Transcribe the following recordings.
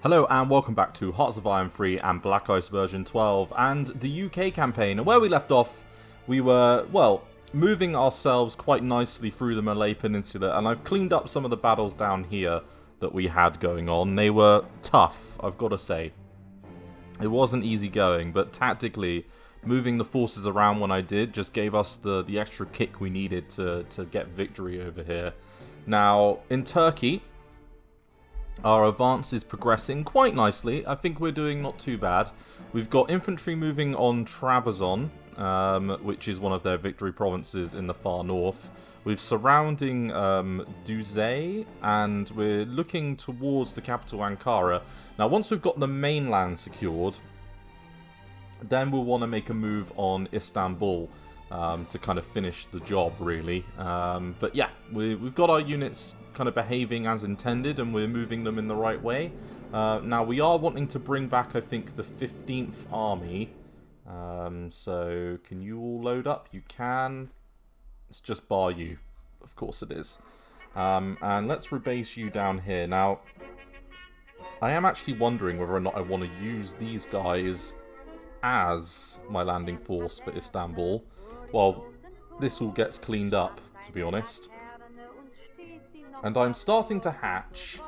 Hello and welcome back to Hearts of Iron 3 and Black Ice version 12 and the UK campaign. And where we left off, we were, well, moving ourselves quite nicely through the Malay Peninsula, and I've cleaned up some of the battles down here that we had going on. They were tough, I've got to say. It wasn't easy going, but tactically, moving the forces around when I did just gave us the extra kick we needed to get victory over here. Now, in Turkey, our advance is progressing quite nicely. I think we're doing not too bad. We've got infantry moving on Trabzon, which is one of their victory provinces in the far north. We're surrounding Düzce, and we're looking towards the capital Ankara. Now, once we've got the mainland secured, then we'll want to make a move on Istanbul to kind of finish the job, really. But yeah, we've got our units kind of behaving as intended, and we're moving them in the right way. Now, we are wanting to bring back, I think, the 15th Army. So, can you all load up? You can. It's just bar you. Of course it is. And let's rebase you down here. Now, I am actually wondering whether or not I want to use these guys as my landing force for Istanbul. Well, this all gets cleaned up, to be honest. And I'm starting to hatch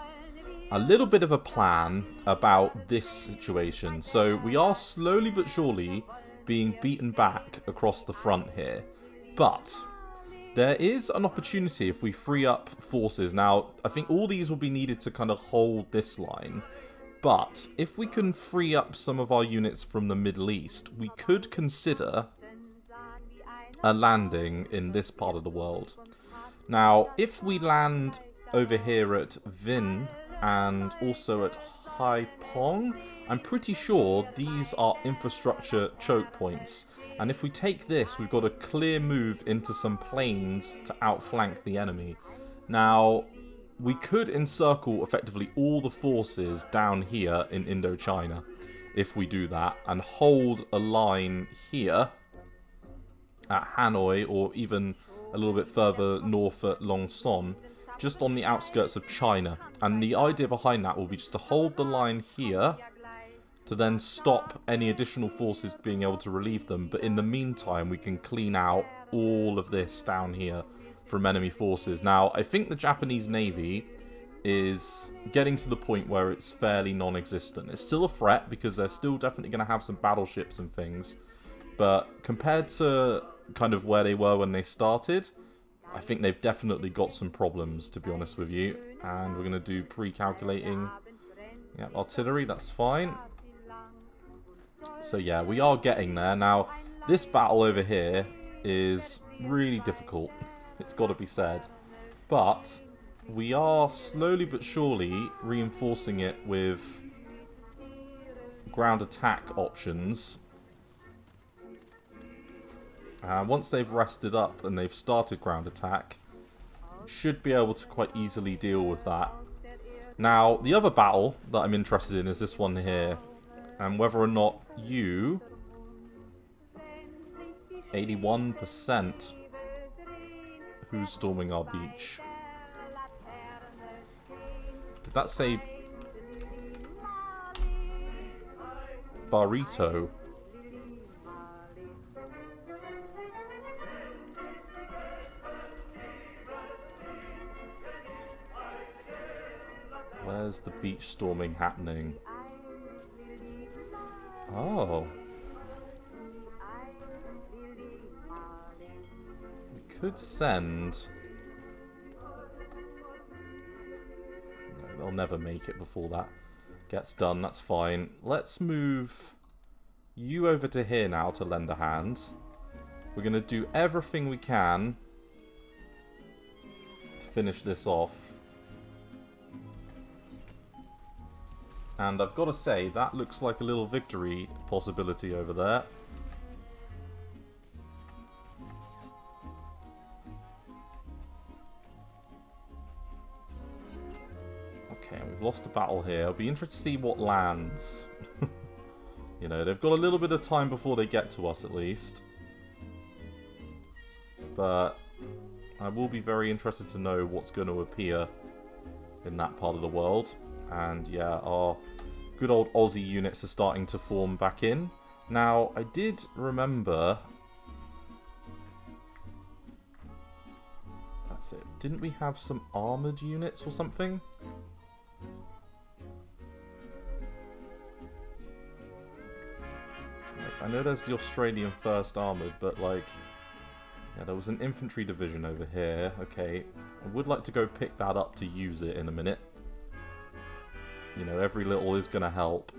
a little bit of a plan about this situation. So we are slowly but surely being beaten back across the front here. But there is an opportunity if we free up forces. Now, I think all these will be needed to kind of hold this line. But if we can free up some of our units from the Middle East, we could consider a landing in this part of the world. Now, if we land over here at Vin and also at Haipong, I'm pretty sure these are infrastructure choke points. And if we take this, we've got a clear move into some plains to outflank the enemy. Now, we could encircle effectively all the forces down here in Indochina if we do that, and hold a line here at Hanoi, or even a little bit further north at Long Son, just on the outskirts of China. And the idea behind that will be just to hold the line here to then stop any additional forces being able to relieve them. But in the meantime, we can clean out all of this down here from enemy forces. Now, I think the Japanese Navy is getting to the point where it's fairly non-existent. It's still a threat because they're still definitely going to have some battleships and things. But compared to kind of where they were when they started, I think they've definitely got some problems, to be honest with you. And we're going to do pre-calculating. Yeah, artillery, that's fine. So yeah, we are getting there. Now, this battle over here is really difficult. It's got to be said. But we are slowly but surely reinforcing it with ground attack options. Once they've rested up and they've started ground attack, should be able to quite easily deal with that. Now, the other battle that I'm interested in is this one here. And whether or not you... 81%. Who's storming our beach? Did that say... Barito? Where's the beach storming happening? Oh. We could send... No, they'll never make it before that gets done. That's fine. Let's move you over to here now to lend a hand. We're going to do everything we can to finish this off. And I've got to say, that looks like a little victory possibility over there. Okay, we've lost a battle here. I'll be interested to see what lands. You know, they've got a little bit of time before they get to us, at least. But I will be very interested to know what's going to appear in that part of the world. And yeah, our good old Aussie units are starting to form back in. Now, I did remember... That's it. Didn't we have some armoured units or something? Like, I know there's the Australian 1st Armoured, but like... Yeah, there was an infantry division over here. Okay, I would like to go pick that up to use it in a minute. You know, every little is going to help.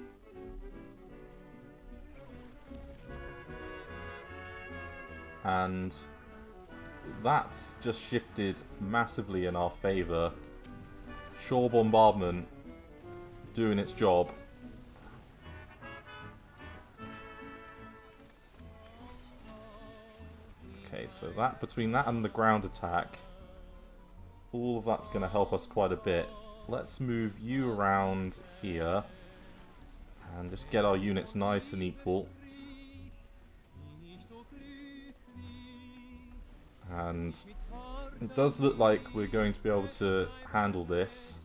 And that's just shifted massively in our favour. Shore bombardment doing its job. Okay, so that between that and the ground attack, all of that's going to help us quite a bit. Let's move you around here and just get our units nice and equal. And it does look like we're going to be able to handle this.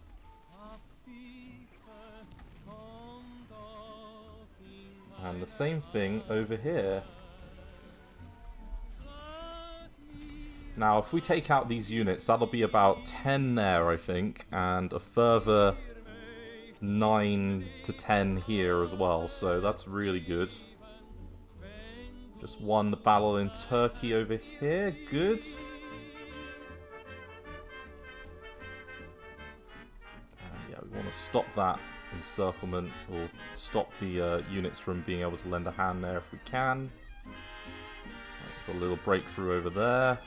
And the same thing over here. Now, if we take out these units, that'll be about 10 there, I think, and a further 9 to 10 here as well, so that's really good. Just won the battle in Turkey over here, good. Yeah, we want to stop that encirclement, or stop the units from being able to lend a hand there if we can. Got a little breakthrough over there.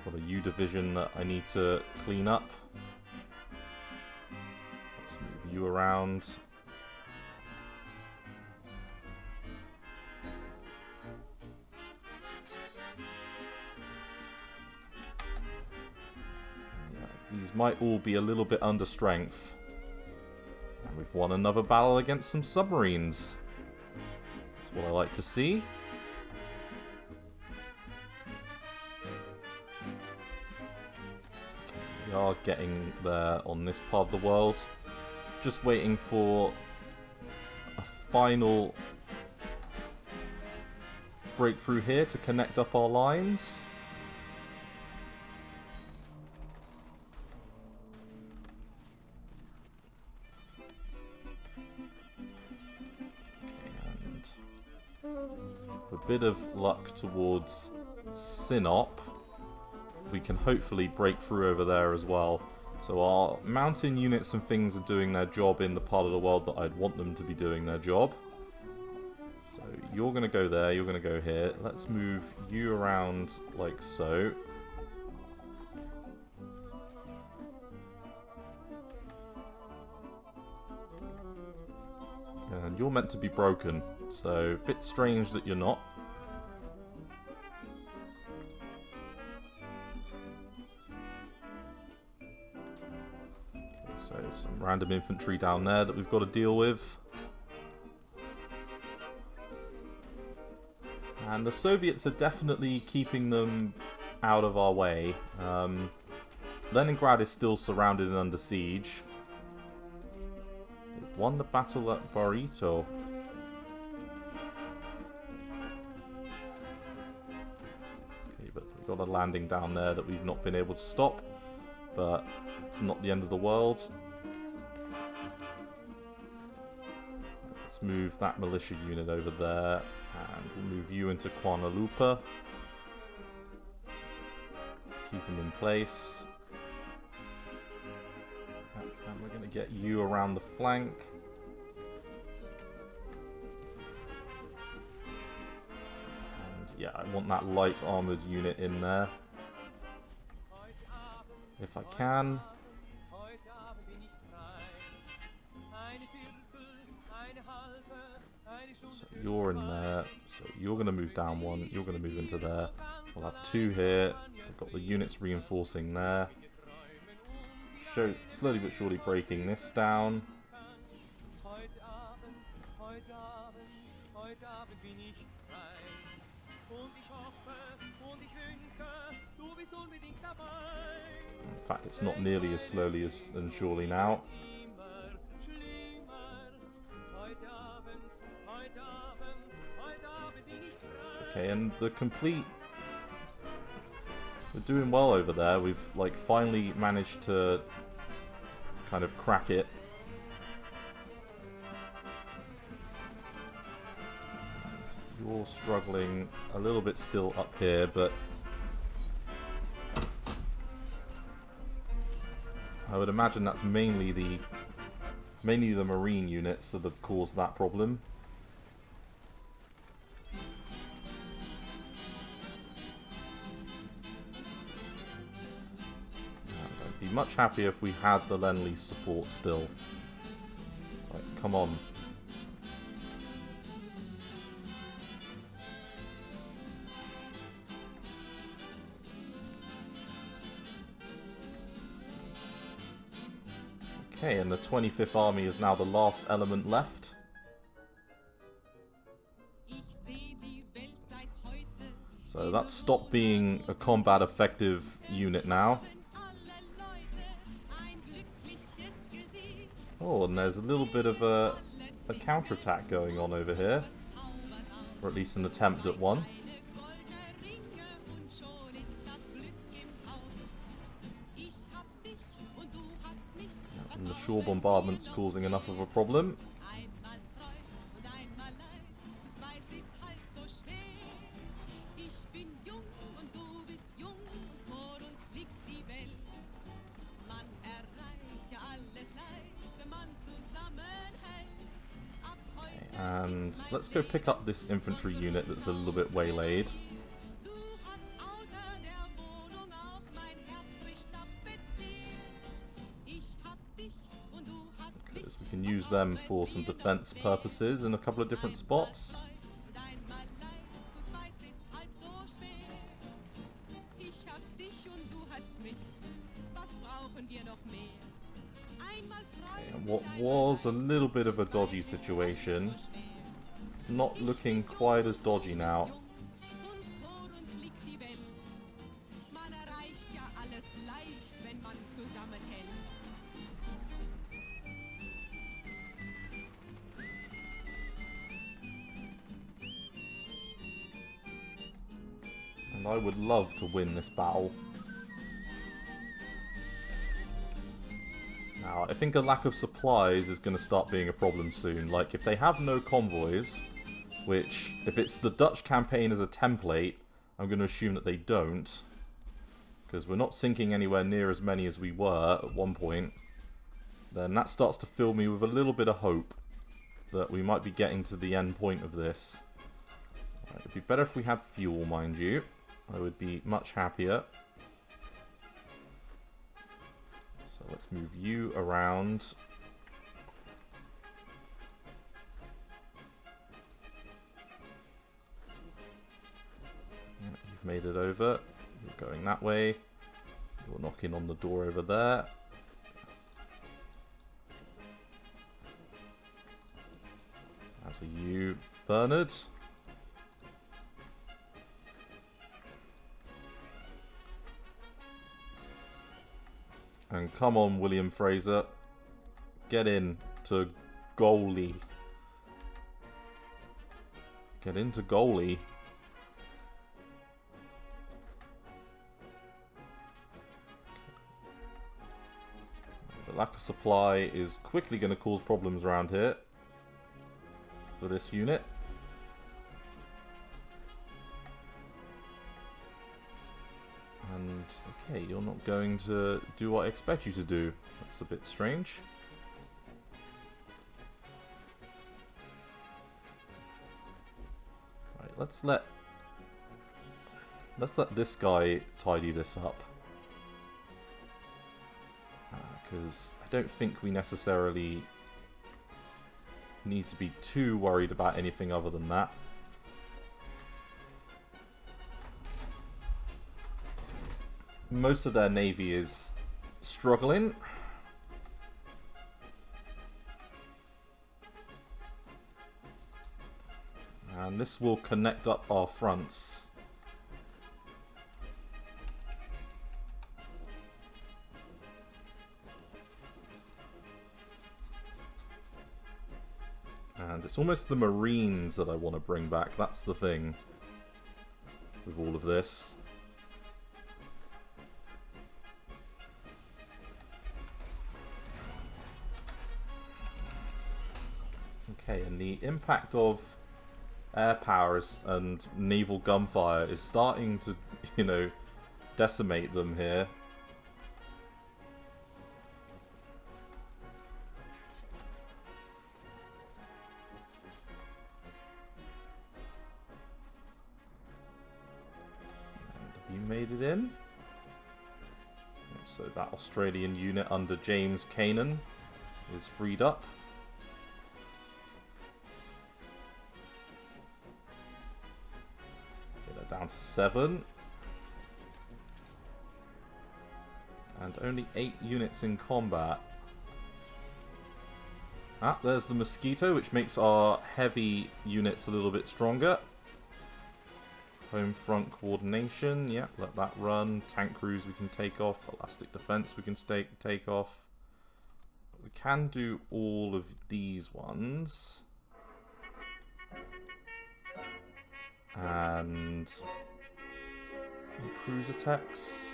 Got a U division that I need to clean up. Let's move you around. Yeah, these might all be a little bit under strength. And we've won another battle against some submarines. That's what I like to see. We are getting there on this part of the world. Just waiting for a final breakthrough here to connect up our lines. Okay, and with a bit of luck towards Sinop, we can hopefully break through over there as well. So our mountain units and things are doing their job in the part of the world that I'd want them to be doing their job. So you're going to go there, you're going to go here. Let's move you around like so. And you're meant to be broken, so a bit strange that you're not. So some random infantry down there that we've got to deal with. And the Soviets are definitely keeping them out of our way. Leningrad is still surrounded and under siege. They've won the battle at Barito. Okay, but we've got a landing down there that we've not been able to stop. But it's not the end of the world. Let's move that militia unit over there, and we'll move you into Kuala Lumpur. Keep them in place. And we're going to get you around the flank. And yeah, I want that light armoured unit in there. If I can. So you're in there. So you're going to move down one. You're going to move into there. We'll have two here. We've got the units reinforcing there. Slowly but surely breaking this down. In fact, it's not nearly as slowly and surely now. Okay, and the complete... We're doing well over there. We've, like, finally managed to kind of crack it. You're struggling a little bit still up here, but I would imagine that's mainly the marine units that have caused that problem. I'd be much happier if we had the Lend-Lease support still. Right, come on. Okay, and the 25th Army is now the last element left. So that's stopped being a combat effective unit now. Oh, and there's a little bit of a counterattack going on over here. Or at least an attempt at one. And the shore bombardment's causing enough of a problem. And let's go pick up this infantry unit that's a little bit waylaid. Because we can use them for some defense purposes in a couple of different spots. And what was a little bit of a dodgy situation, it's not looking quite as dodgy now. And I would love to win this battle. Now, I think a lack of supplies is going to start being a problem soon. Like, if they have no convoys, which, if it's the Dutch campaign as a template, I'm going to assume that they don't. Because we're not sinking anywhere near as many as we were at one point. Then that starts to fill me with a little bit of hope that we might be getting to the end point of this. Right, it'd be better if we had fuel, mind you. I would be much happier. So let's move you around. Yeah, you've made it over. You're going that way. You're knocking on the door over there. As are you, Bernard. And come on, William Fraser. Get in to goalie. Get into goalie. The lack of supply is quickly going to cause problems around here for this unit. And, okay, you're not going to do what I expect you to do. That's a bit strange. Right, let's let this guy tidy this up. Because I don't think we necessarily need to be too worried about anything other than that. Most of their navy is struggling. And this will connect up our fronts. And it's almost the Marines that I want to bring back, that's the thing. with all of this. Okay, and the impact of air power and naval gunfire is starting to, you know, decimate them here. And have you made it in? So that Australian unit under James Cannon is freed up. Down to 7. And only 8 units in combat. Ah, there's the Mosquito, which makes our heavy units a little bit stronger. Home front coordination, yeah, let that run. Tank crews we can take off. Elastic defense we can take off. We can do all of these ones. And cruise attacks.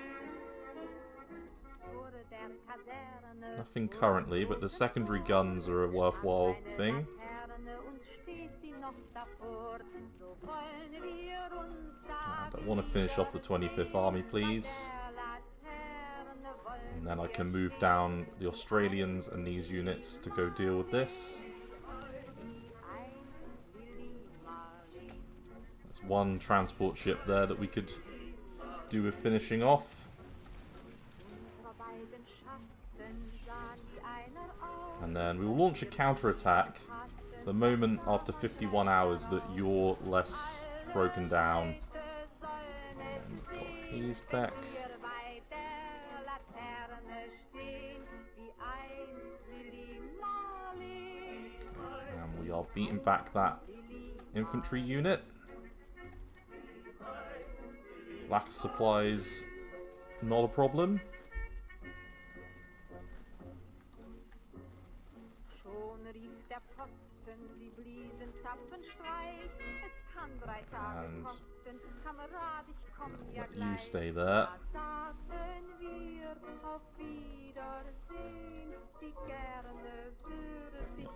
Nothing currently, but the secondary guns are a worthwhile thing. And I want to finish off the 25th Army, please. And then I can move down the Australians and these units to go deal with this. One transport ship there that we could do with finishing off. And then we will launch a counterattack the moment after 51 hours that you're less broken down. And we've got these back. And we are beating back that infantry unit. Lack of supplies, not a problem. And let you stay there.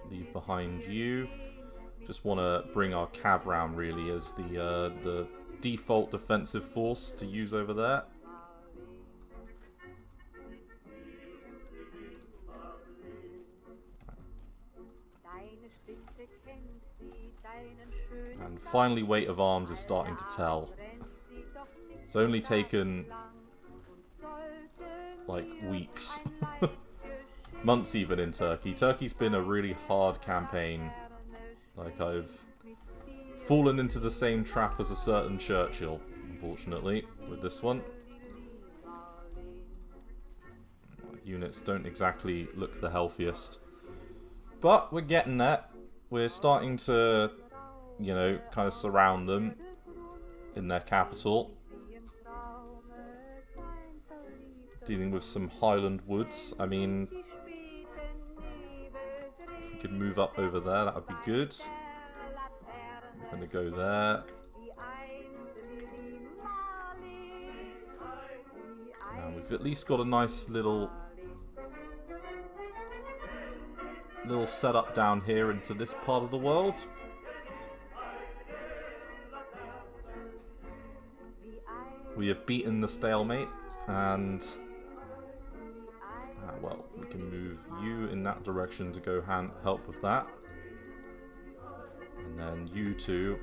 Leave behind you. Just want to bring our cav round really as the default defensive force to use over there. And finally, weight of arms is starting to tell. It's only taken like weeks, months even in Turkey. Turkey's been a really hard campaign. Like, I've fallen into the same trap as a certain Churchill, unfortunately, with this one. Units don't exactly look the healthiest. But we're getting there. We're starting to, you know, kind of surround them in their capital. Dealing with some Highland woods. I mean, if we could move up over there, that would be good. I'm going to go there. And we've at least got a nice little setup down here into this part of the world. We have beaten the stalemate, and well, we can move you in that direction to go help with that. And then you two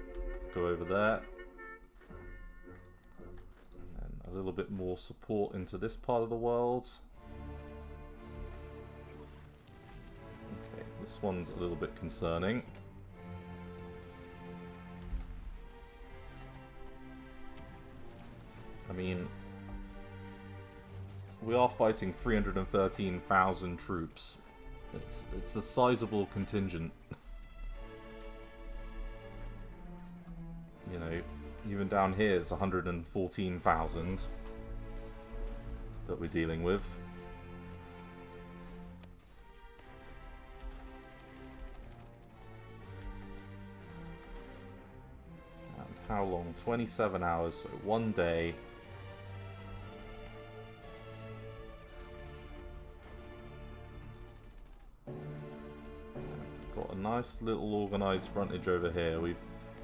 go over there. And then a little bit more support into this part of the world. Okay, this one's a little bit concerning. I mean, we are fighting 313,000 troops. It's a sizable contingent. You know, even down here it's 114,000 that we're dealing with. And how long? 27 hours, so 1 day. Got a nice little organised frontage over here. We've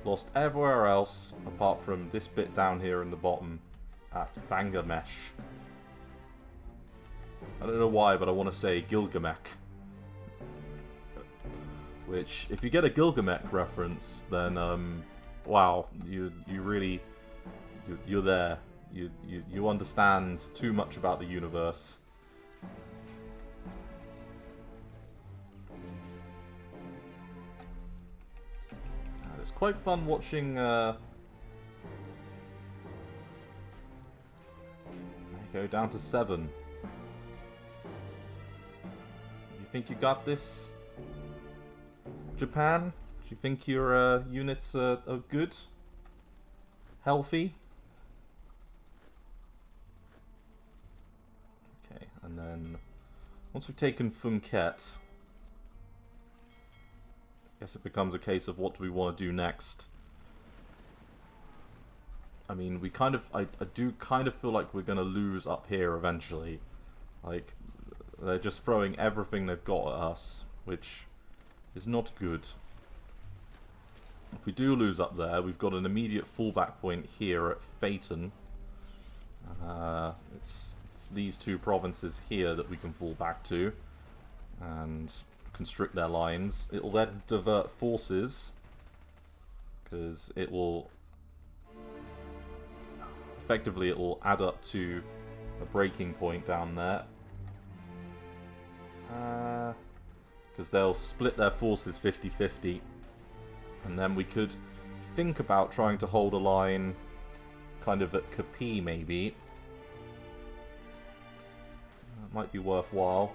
lost everywhere else, apart from this bit down here in the bottom at Bangladesh. I don't know why, but I want to say Gilgamesh. Which, if you get a Gilgamesh reference, then wow, you're there. You understand too much about the universe. It's quite fun watching. Go down to 7. You think you got this, Japan? Do you think your units are good? Healthy? Okay, and then once we've taken Phuket, I guess it becomes a case of what do we want to do next. I mean, we kind of, I do kind of feel like we're going to lose up here eventually. Like, they're just throwing everything they've got at us, which is not good. If we do lose up there, we've got an immediate fallback point here at Phaeton. It's these two provinces here that we can fall back to and constrict their lines. It will then divert forces, because it will effectively it will add up to a breaking point down there, because they'll split their forces 50-50, and then we could think about trying to hold a line kind of at Capi maybe. That might be worthwhile.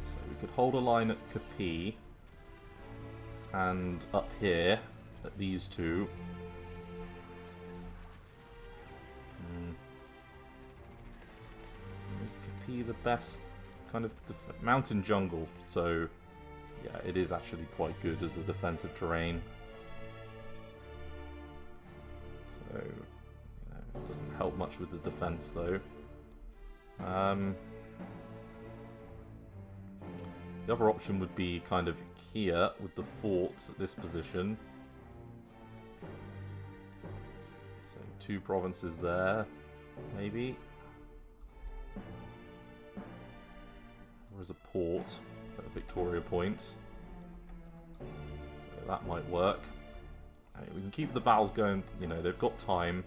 So we could hold a line at Capi and up here at these two. Is Capi the best kind of mountain jungle? So yeah, it is actually quite good as a defensive terrain. So it doesn't help much with the defense though. The other option would be kind of here with the forts at this position. So 2 provinces there, maybe. Or as a port at Victoria Point. So that might work. We can keep the battles going, you know, they've got time.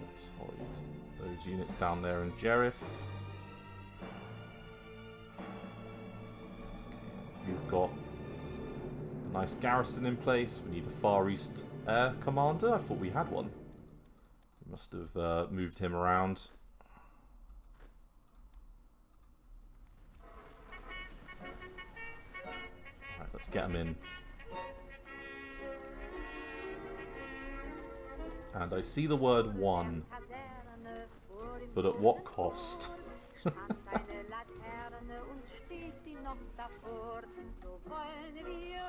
Let's hold those units down there in Jerif. We've got a nice garrison in place. We need a Far East Air Commander. I thought we had one. We must have moved him around. Alright, let's get him in. And I see the word 1. But at what cost? So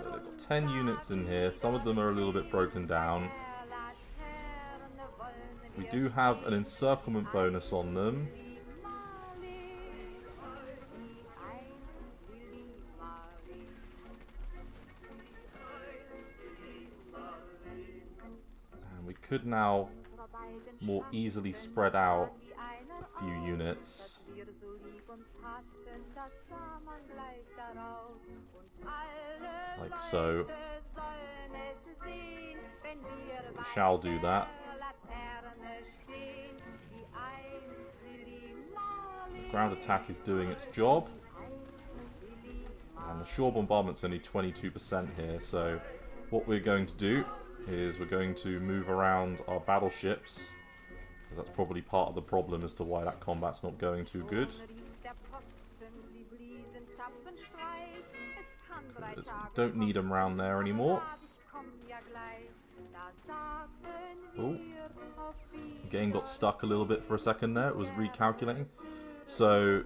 they've got 10 units in here. Some of them are a little bit broken down. We do have an encirclement bonus on them. And we could now more easily spread out a few units. Like so. We shall do that. The ground attack is doing its job. And the shore bombardment's only 22% here, so what we're going to do is we're going to move around our battleships. That's probably part of the problem as to why that combat's not going too good. We don't need them around there anymore. Oh, game got stuck a little bit for a second there. It was recalculating. So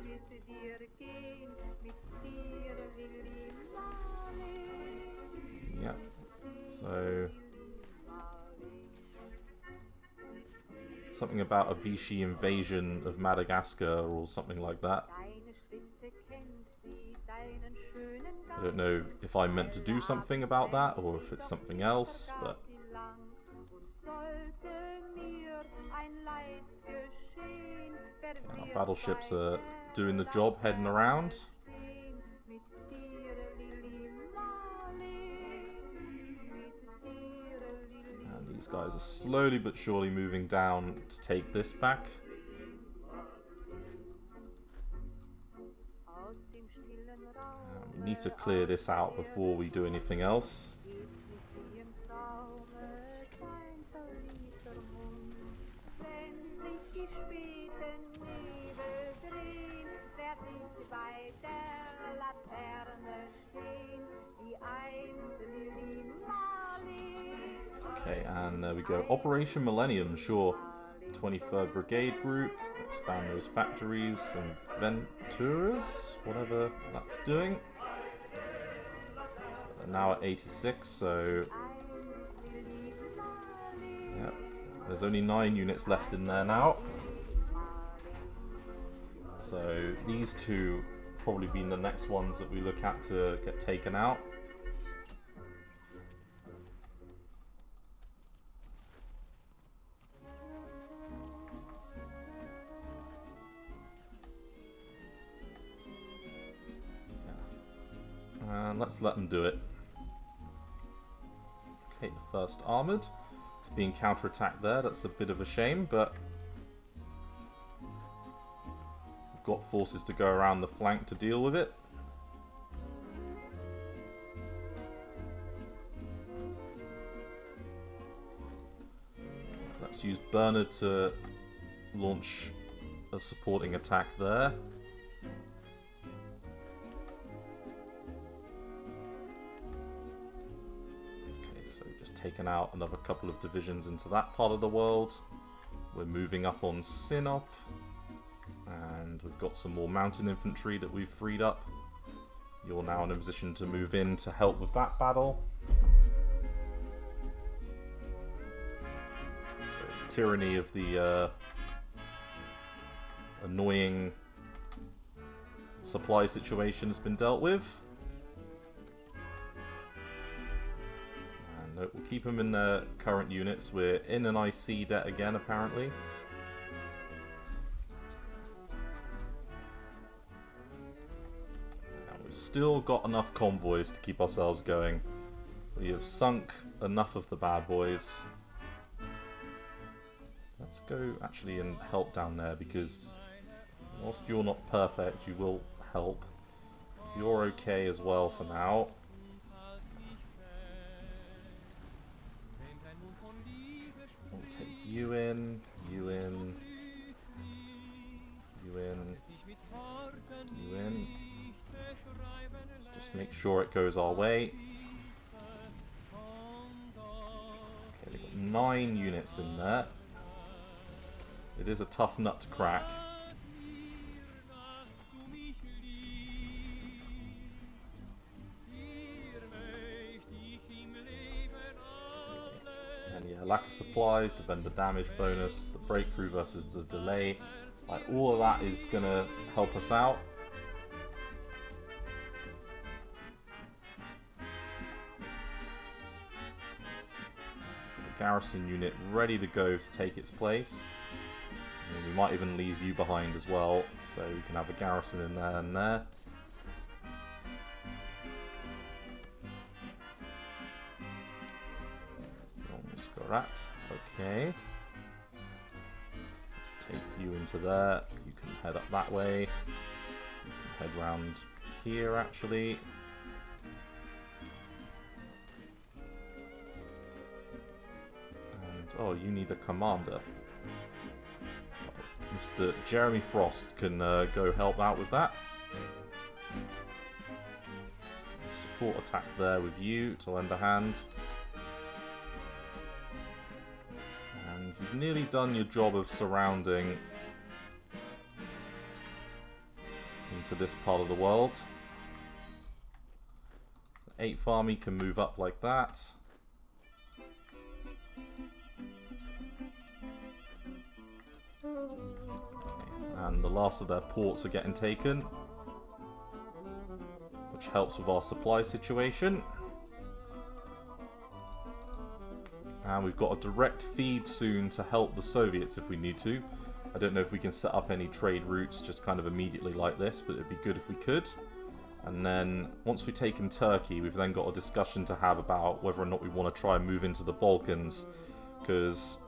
yeah, so something about a Vichy invasion of Madagascar or something like that. I don't know if I meant to do something about that or if it's something else, but okay, our battleships are doing the job, heading around. And these guys are slowly but surely moving down to take this back. We need to clear this out before we do anything else. Okay, and there we go. Operation Millennium, sure. 23rd Brigade Group, expand those factories and Venturas, whatever that's doing. So they're now at 86, so yep, there's only 9 units left in there now. So these two probably be the next ones that we look at to get taken out. And let's let them do it. Okay, the first armoured. It's being counterattacked there. That's a bit of a shame, but we've got forces to go around the flank to deal with it. Let's use Bernard to launch a supporting attack there. Taken out another couple of divisions into that part of the world. We're moving up on Sinop, and we've got some more mountain infantry that we've freed up. You're now in a position to move in to help with that battle. So the tyranny of the annoying supply situation has been dealt with. We'll keep them in their current units. We're in an IC debt again, apparently. And we've still got enough convoys to keep ourselves going. We have sunk enough of the bad boys. Let's go actually and help down there, because whilst you're not perfect, you will help. You're okay as well for now. You in, you in, you in, you in. Let's just make sure it goes our way. Okay, they've got 9 units in there. It is a tough nut to crack. Lack of supplies, defender damage bonus, the breakthrough versus the delay. Like, all of that is going to help us out. The garrison unit ready to go to take its place. And we might even leave you behind as well, so we can have a garrison in there and there. Okay. Let's take you into there. You can head up that way. You can head round here, actually. And, oh, you need a commander. Mr. Jeremy Frost can go help out with that. Support attack there with you to lend a hand. you've nearly done your job of surrounding into this part of the world. The 8th army can move up like that. And the last of their ports are getting taken, which helps with our supply situation. And we've got a direct feed soon to help the Soviets if we need to. I don't know if we can set up any trade routes just kind of immediately like this, but it'd be good if we could. And then, once we've taken Turkey, we've then got a discussion to have about whether or not we want to try and move into the Balkans, because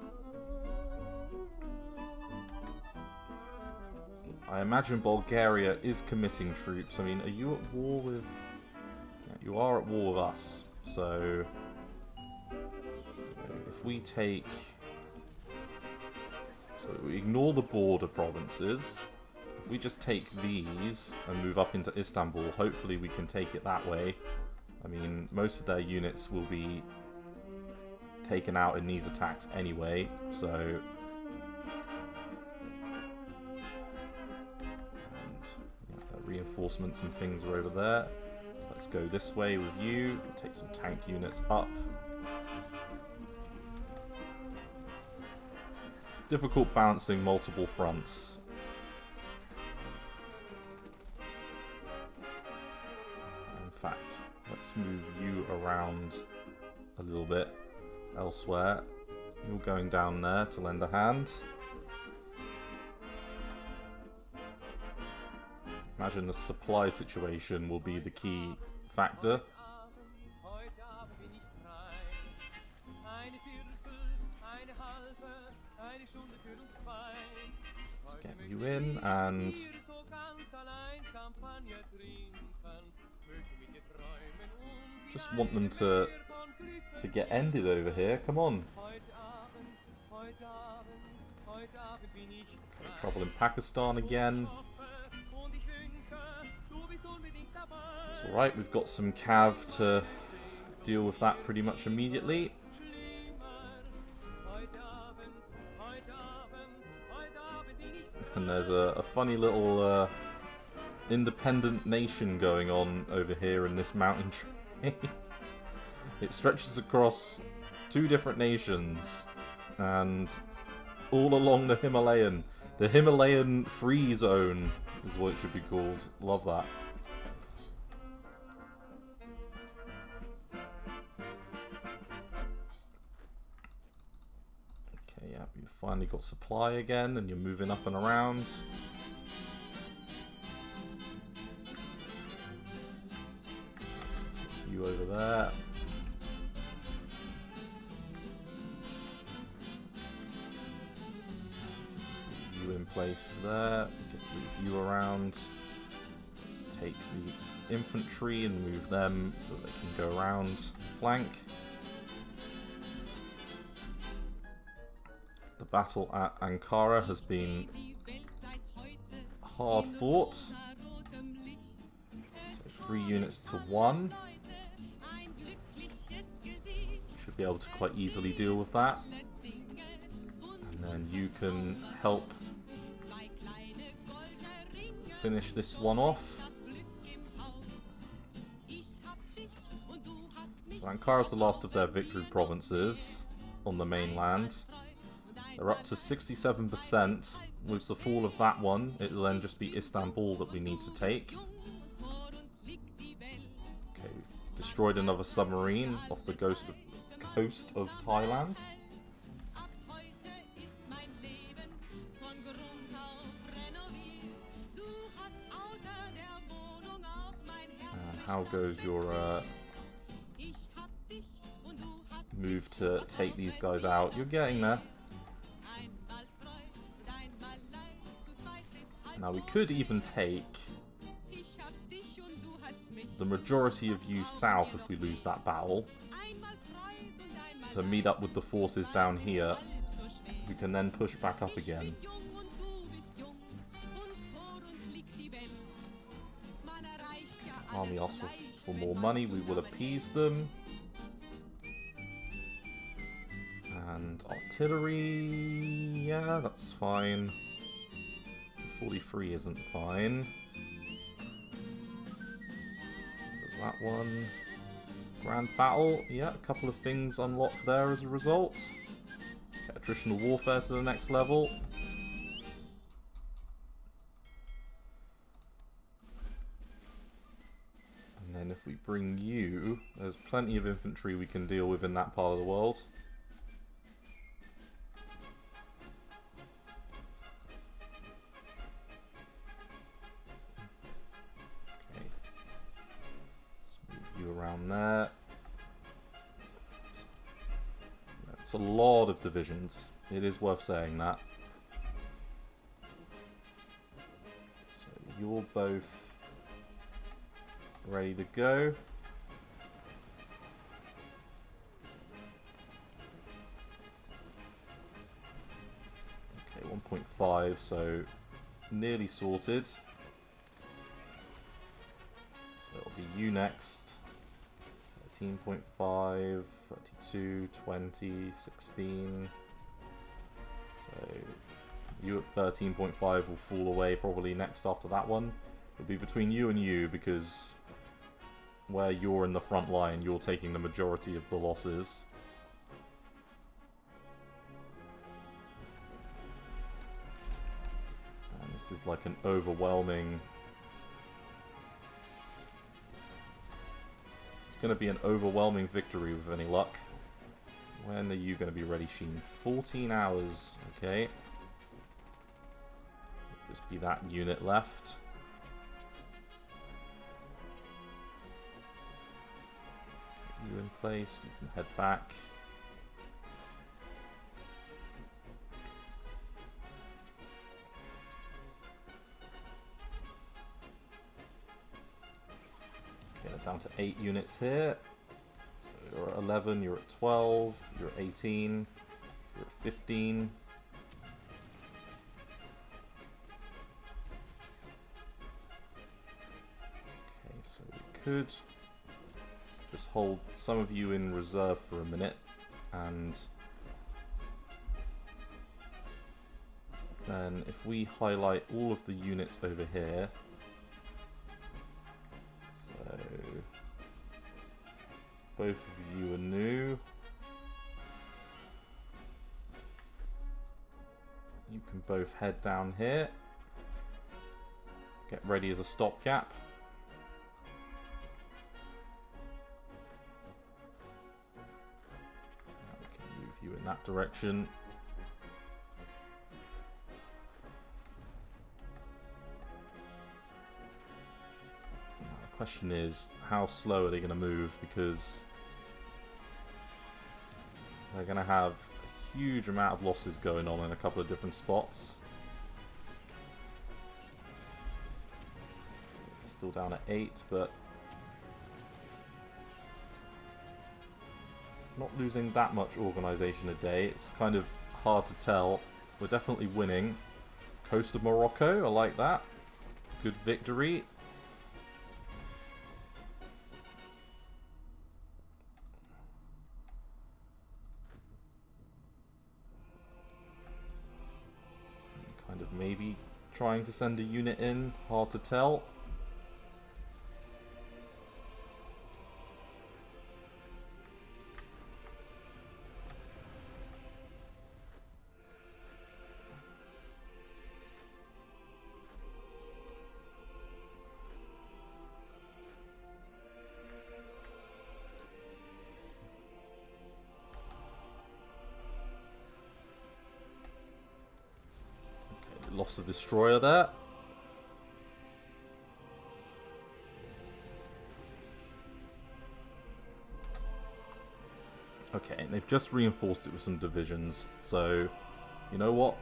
I imagine Bulgaria is committing troops. I mean, are you at war with... Yeah, you are at war with us. So, if we take... So, we ignore the border provinces. If we just take these and move up into Istanbul, hopefully we can take it that way. I mean, most of their units will be taken out in these attacks anyway, so... Reinforcements and things are over there. Let's go this way with you. Take some tank units up. It's difficult balancing multiple fronts. In fact, let's move you around a little bit elsewhere. You're going down there to lend a hand. Imagine the supply situation will be the key factor. Let's get you in and just want them to get ended over here. Come on. Okay, trouble in Pakistan again. It's alright, we've got some cav to deal with that pretty much immediately. And there's a funny little independent nation going on over here in this mountain train. It stretches across 2 different nations and all along the Himalayan. The Himalayan Free Zone is what it should be called. Love that. Okay, yeah, you've finally got supply again and you're moving up and around. Take you over there. In place there, move you around. Let's take the infantry and move them so they can go around flank. The battle at Ankara has been hard fought. So 3 units to 1. Should be able to quite easily deal with that. And then you can help finish this one off. So Ankara's the last of their victory provinces on the mainland. They're up to 67%. With the fall of that one, it'll then just be Istanbul that we need to take. Okay, we've destroyed another submarine off the coast of Thailand. How goes your move to take these guys out? You're getting there. Now we could even take the majority of you south if we lose that battle to meet up with the forces down here. We can then push back up again. Army asks for more money, we will appease them. And And artillery... yeah, that's fine. 43 isn't fine. There's that one. Grand Battle, yeah, a couple of things unlocked there as a result. Get attritional warfare to the next level. And then if we bring you, there's plenty of infantry we can deal with in that part of the world. Okay. Let's move you around there. It's a lot of divisions. It is worth saying that. So you're both ready to go. Okay, 1.5, so nearly sorted. So it'll be you next. 13.5, 32, 20, 16. So you at 13.5 will fall away probably next after that one. It'll be between you and you because where you're in the front line, you're taking the majority of the losses. And this is like an overwhelming... it's going to be an overwhelming victory with any luck. When are you going to be ready, Sheen? 14 hours, okay. Just be that unit left. You in place, you can head back. Okay, down to 8 units here. So you're at 11, you're at 12, you're at 18, you're at 15. Okay, so we could just hold some of you in reserve for a minute, and then if we highlight all of the units over here, so both of you are new, you can both head down here, get ready as a stopgap. You in that direction. Now, the question is, how slow are they going to move? Because they're going to have a huge amount of losses going on in a couple of different spots. Still down at 8, but not losing that much organisation a day. It's kind of hard to tell. We're definitely winning. Coast of Morocco, I like that. Good victory. Kind of maybe trying to send a unit in. Hard to tell. Lost the destroyer there. Okay, and they've just reinforced it with some divisions, so you know what?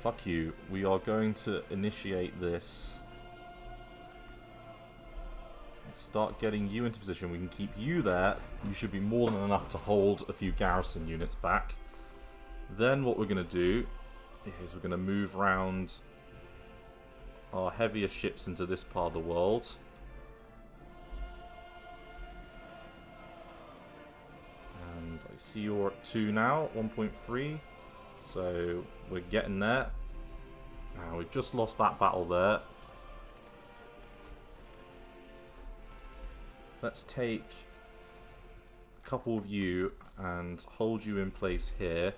Fuck you. We are going to initiate this. Let's start getting you into position. We can keep you there. You should be more than enough to hold a few garrison units back. Then what we're going to do is we're going to move around our heavier ships into this part of the world. And I see you're at 2 now, 1.3. So we're getting there. Now we've just lost that battle there. Let's take a couple of you and hold you in place here.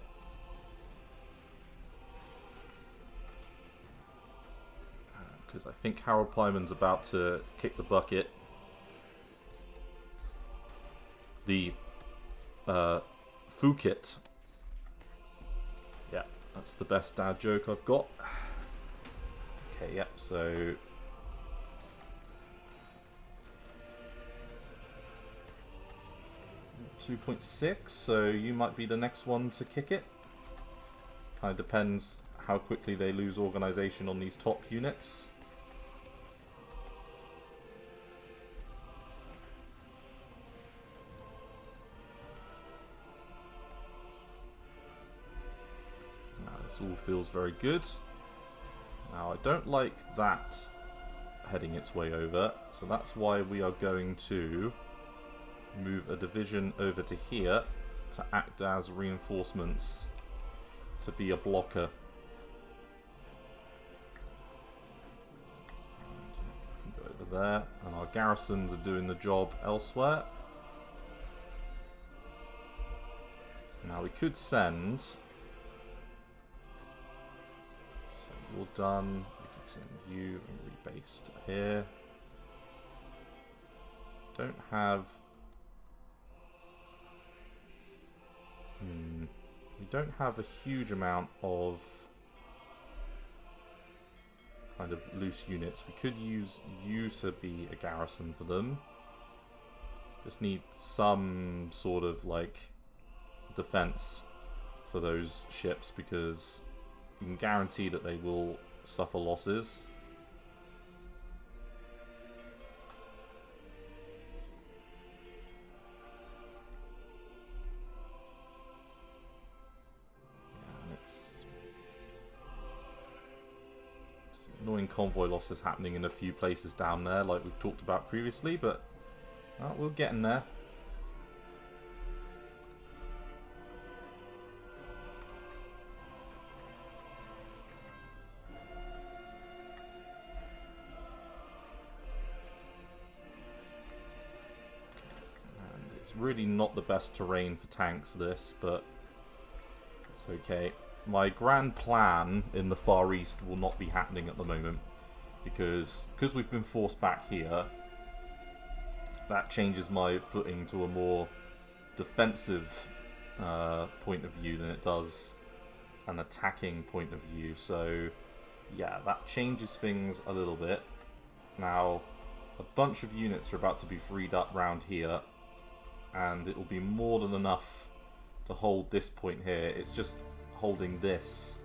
Because I think Harold Pyman's about to kick the bucket. The Phuket. Yeah, that's the best dad joke I've got. Okay, yep, so 2.6, so you might be the next one to kick it. Kind of depends how quickly they lose organization on these top units. Now this all feels very good. Now I don't like that heading its way over, so that's why we are going to move a division over to here to act as reinforcements to be a blocker. Go over there, and our garrisons are doing the job elsewhere. Now we could send. So you're done. We could send you and rebase to here. Don't have. We don't have a huge amount of kind of loose units. We could use you to be a garrison for them. Just need some sort of like defense for those ships because you can guarantee that they will suffer losses. Annoying convoy losses happening in a few places down there, like we've talked about previously, but we're getting there. And it's really not the best terrain for tanks, this, but it's okay. My grand plan in the Far East will not be happening at the moment because we've been forced back here. That changes my footing to a more defensive point of view than it does an attacking point of view. So yeah, that changes things a little bit. Now a bunch of units are about to be freed up round here, and it will be more than enough to hold this point here. It's just holding this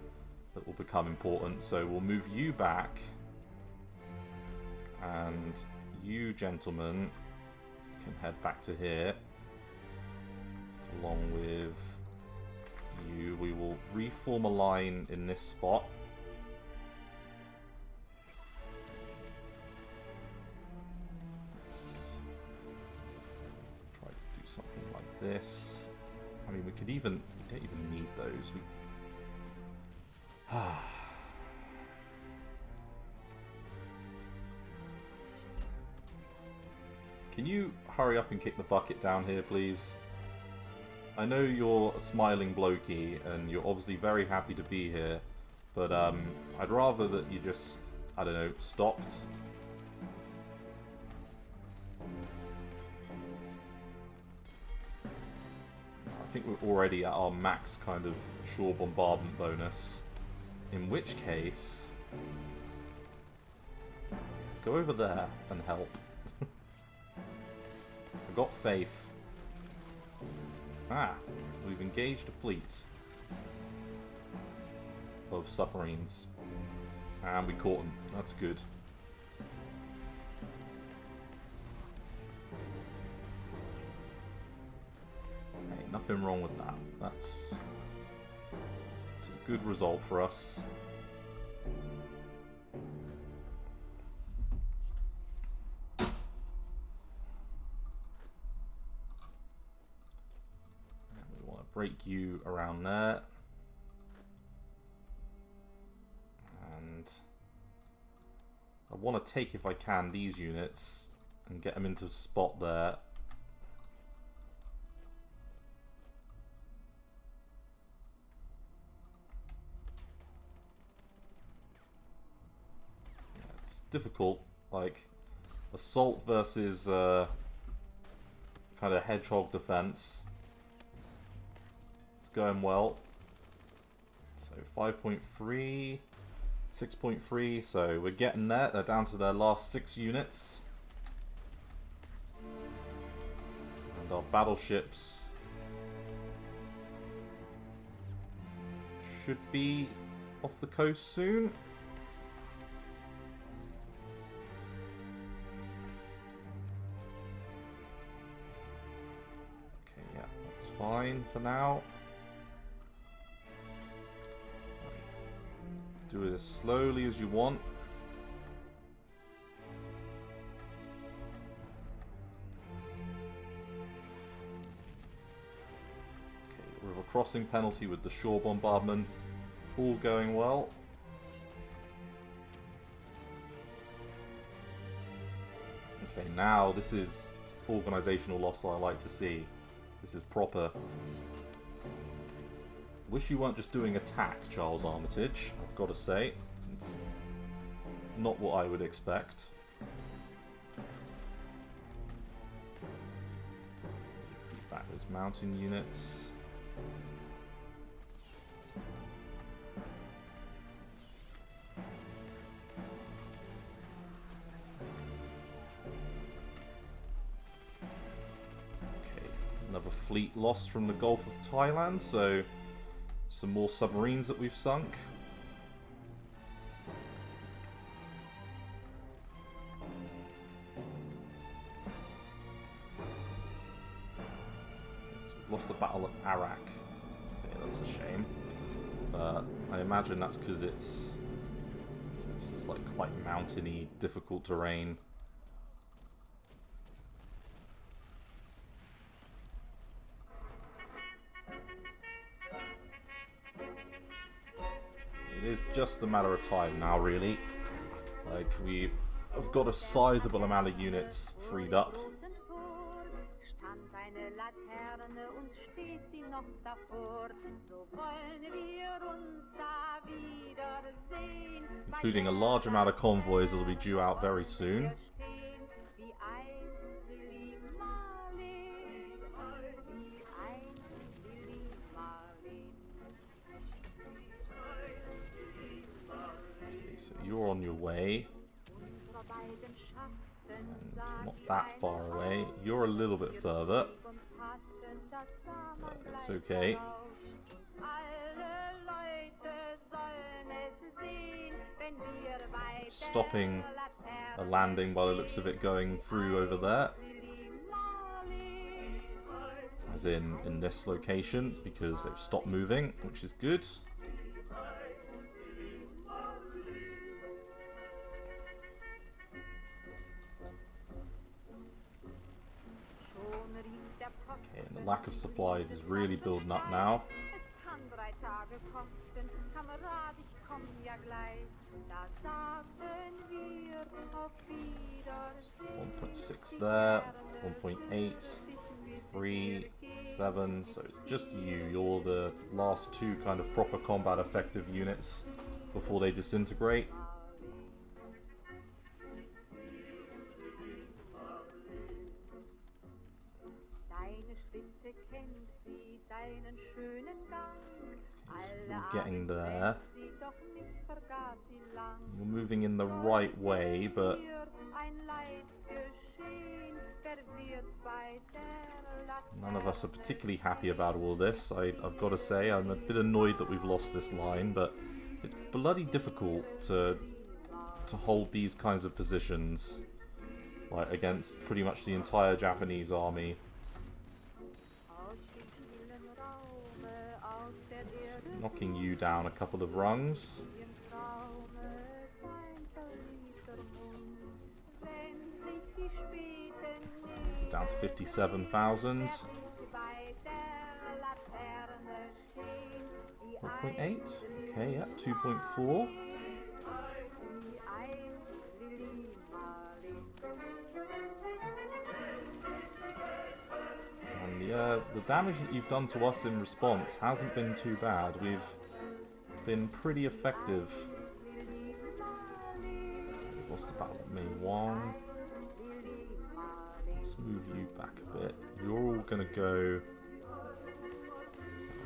that will become important, so we'll move you back, and you gentlemen can head back to here along with you. We will reform a line in this spot. Let's try to do something like this. I mean, we don't even need those. Can you hurry up and kick the bucket down here, please? I know you're a smiling blokey and you're obviously very happy to be here, but I'd rather that you just, I don't know, stopped. I think we're already at our max kind of shore bombardment bonus. In which case, go over there and help. I've got faith. We've engaged a fleet of submarines. And we caught them. That's good. Hey, nothing wrong with that. That's a good result for us. And we want break you around there. And I want to take, if I can, these units and get them into a spot there. Yeah, it's difficult, like assault versus kind of hedgehog defense. It's going well. So 5.3, 6.3, so we're getting there. They're down to their last 6 units. And our battleships should be off the coast soon. Okay, yeah, that's fine for now. Do it as slowly as you want. Okay, river crossing penalty with the shore bombardment. All going well. Okay, now this is organizational loss I like to see. This is proper. Wish you weren't just doing attack, Charles Armitage, I've got to say. It's not what I would expect. Beat back those mountain units. Okay, another fleet lost from the Gulf of Thailand, so some more submarines that we've sunk. So we've lost the battle at Arak. Okay, that's a shame. But I imagine that's because this is like quite mountainy, difficult terrain. It's just a matter of time now, really. Like, we have got a sizable amount of units freed up. Including a large amount of convoys that will be due out very soon. So you're on your way, and not that far away. You're a little bit further, but it's okay. It's stopping a landing by the looks of it going through over there. As in this location, because they've stopped moving, which is good. Okay, and the lack of supplies is really building up now. 1.6 there, 1.8, 3, 7, so it's just you. You're the last 2 kind of proper combat effective units before they disintegrate. So you're getting there. You're moving in the right way, but none of us are particularly happy about all this. I've got to say, I'm a bit annoyed that we've lost this line, but it's bloody difficult to hold these kinds of positions, like, against pretty much the entire Japanese army. Knocking you down a couple of rungs. Down to 57,000. 2.8. Okay, yeah, 2.4. And the damage that you've done to us in response hasn't been too bad. We've been pretty effective. What's the battle at me? Wong. Let's move you back a bit. You're all going to go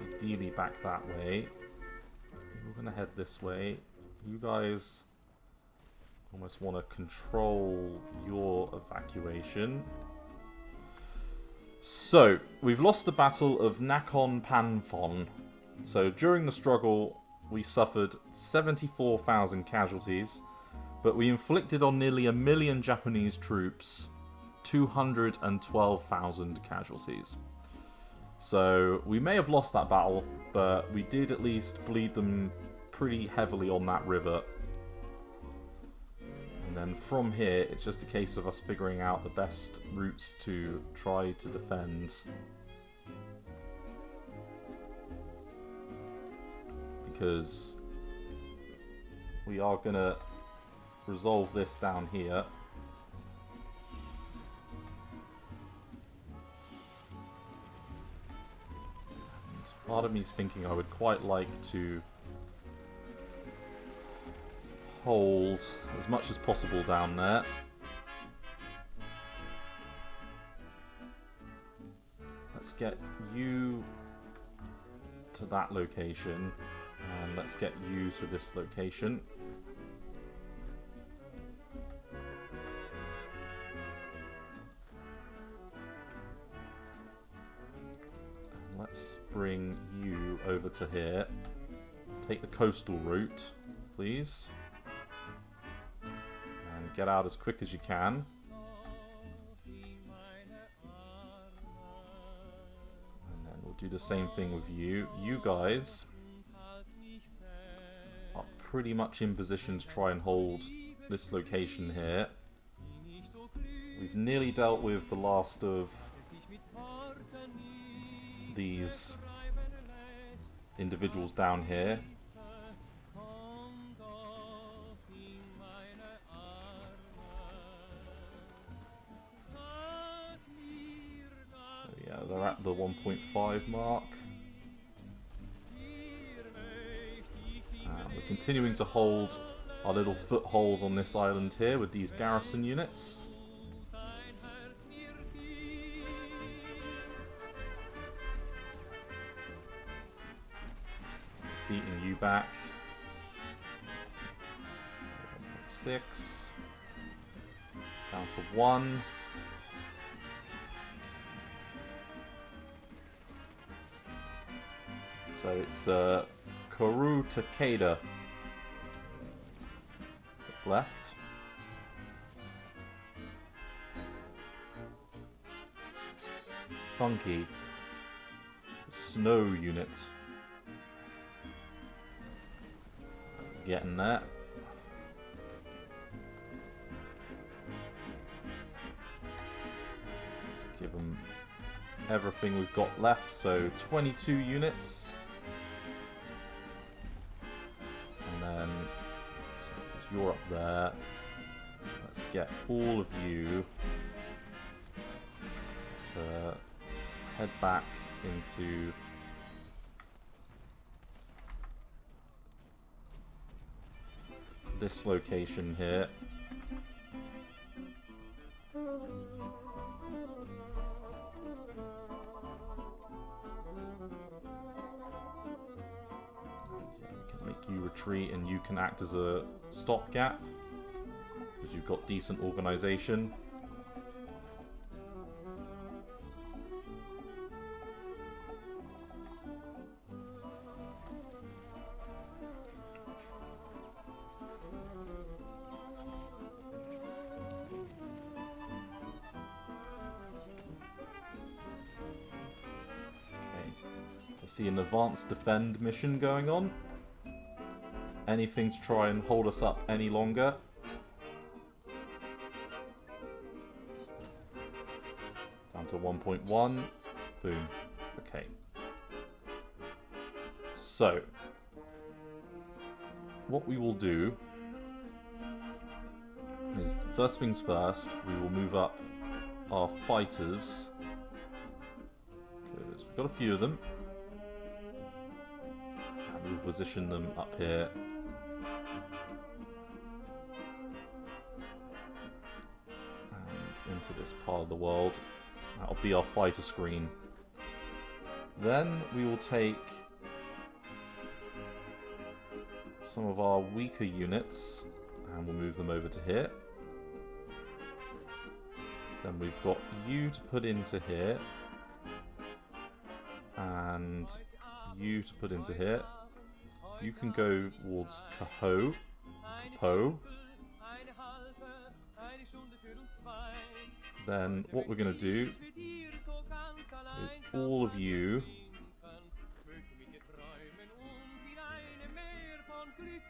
ideally back that way. You're going to head this way. You guys almost want to control your evacuation. So, we've lost the Battle of Nakhon Panthon. So, during the struggle, we suffered 74,000 casualties, but we inflicted on nearly 1 million Japanese troops 212,000 casualties. So, we may have lost that battle, but we did at least bleed them pretty heavily on that river. And then from here, it's just a case of us figuring out the best routes to try to defend. Because we are going to resolve this down here. And part of me is thinking I would quite like to hold as much as possible down there. Let's get you to that location, and let's get you to this location. And let's bring you over to here. Take the coastal route, please. Get out as quick as you can. And then we'll do the same thing with you. You guys are pretty much in position to try and hold this location here. We've nearly dealt with the last of these individuals down here. They're at the 1.5 mark. We're continuing to hold our little foothold on this island here with these garrison units. Beating you back. 1.6. Down to 1. So it's Karu Takeda that's left. Funky. Snow unit. Getting that. Let's give them everything we've got left. So 22 units. So you're up there. Let's get all of you to head back into this location here. You retreat and you can act as a stopgap because you've got decent organization. Okay, I see an advanced defend mission going on. Anything to try and hold us up any longer. Down to 1.1. Boom. Okay. So, what we will do is, first things first, we will move up our fighters. Because we've got a few of them. And we'll position them up here. And into this part of the world. That'll be our fighter screen. Then we will take some of our weaker units and we'll move them over to here. Then we've got you to put into here. And you to put into here. You can go towards Kaho. Then what we're going to do is all of you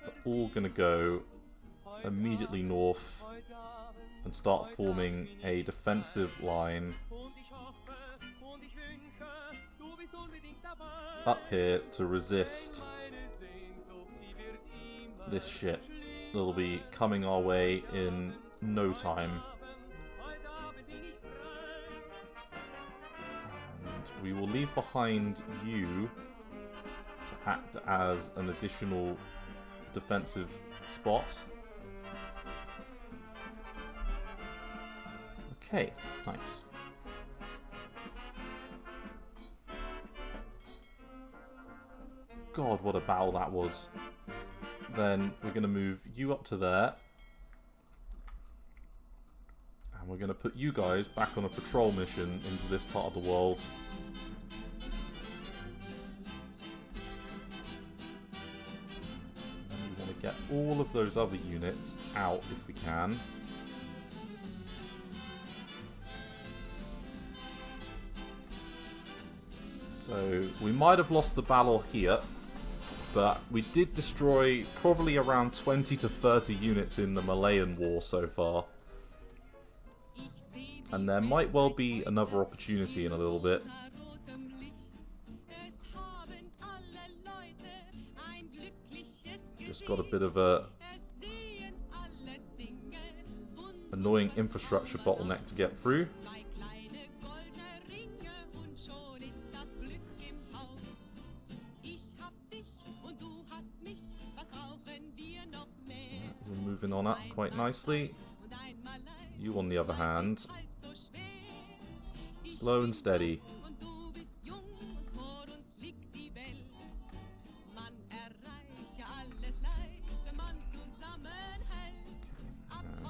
are all going to go immediately north and start forming a defensive line up here to resist this shit that'll be coming our way in no time. And we will leave behind you to act as an additional defensive spot. Okay, nice. God, what a battle that was. Then we're going to move you up to there. And we're going to put you guys back on a patrol mission into this part of the world. And we want to get all of those other units out if we can. So we might have lost the battle here, but we did destroy probably around 20 to 30 units in the Malayan War so far. And there might well be another opportunity in a little bit. Just got a bit of a annoying infrastructure bottleneck to get through. We're moving on up quite nicely. You, on the other hand, slow and steady.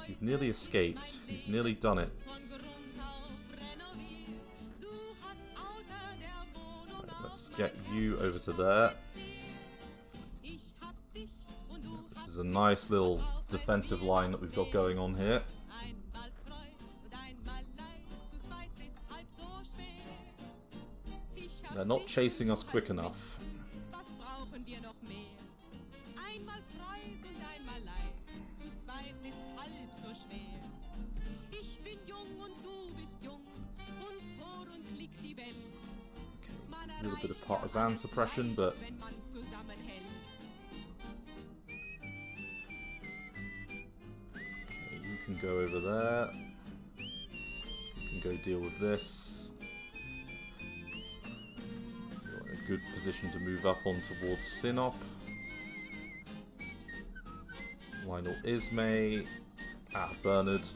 You've nearly escaped. You've nearly done it. Right, let's get you over to there. This is a nice little defensive line that we've got going on here. They're not chasing us quick enough. A little bit of partisan suppression, but okay, you can go over there. You can go deal with this. You're in a good position to move up on towards Sinop. Lionel Ismay. Bernard.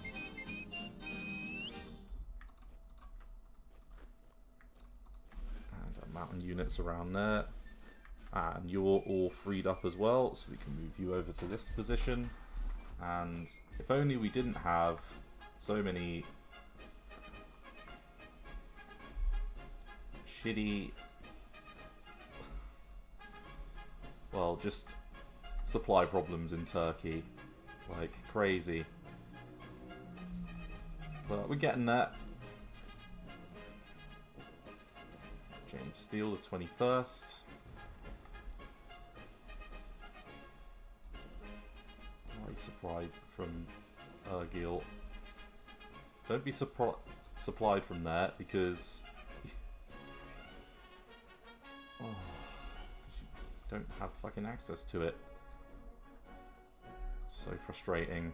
Mountain units around there, and you're all freed up as well, so we can move you over to this position. And if only we didn't have so many shitty, well, just supply problems in Turkey, like crazy, but we're getting there. James Steele, the 21st. Why supplied from Ergil? Don't be supplied from there because you don't have fucking access to it. So frustrating.